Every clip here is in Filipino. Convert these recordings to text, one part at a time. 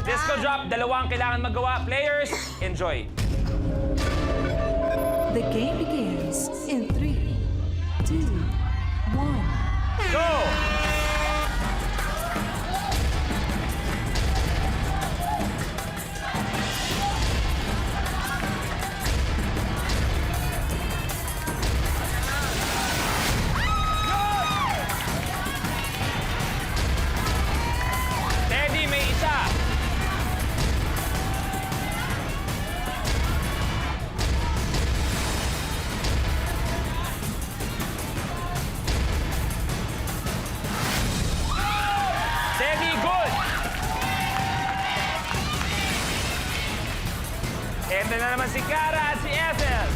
Disco drop, dalawang kailangan magawa. Players, enjoy. The game begins in 3, 2, 1. Go! Teddy, may isa. Teddy, good. Ito na naman si Cara at si Ethel.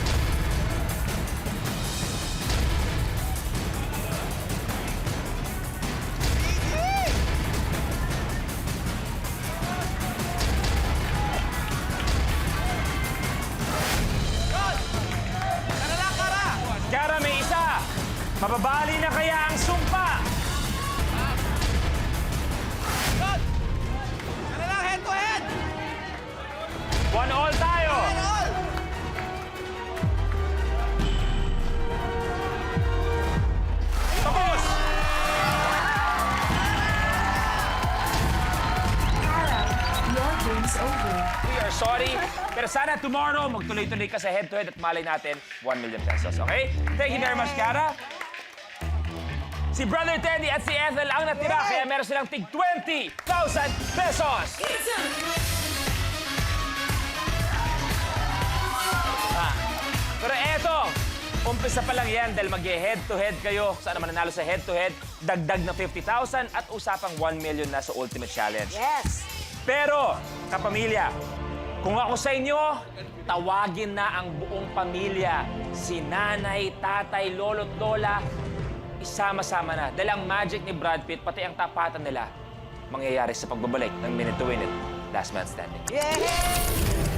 Cara, may isa. Mababali na kaya ang sumpa? Ano lang, head to head! 1-all tayo. All! Tapos! Your game's over. We are sorry. Pero sana tomorrow, magtuloy-tuloy ka sa head-to-head at malay natin 1 million pesos, okay? Thank you very much, Cara. Si Brother Teddy at si Ethel ang natira, kaya meron silang tig 20,000 pesos. Pero eto, umpisa pa lang yan dahil mag-head-to-head kayo. Sana mananalo sa head-to-head, dagdag na 50,000 at usapang 1 million na sa Ultimate Challenge. Yes. Pero, kapamilya, kung ako sa inyo, tawagin na ang buong pamilya. Si nanay, tatay, lolo't lola, isama-sama na. Dahil ang magic ni Brad Pitt, pati ang tapatan nila, mangyayari sa pagbabalik ng Minute to Win It, Last Man Standing. Yeah!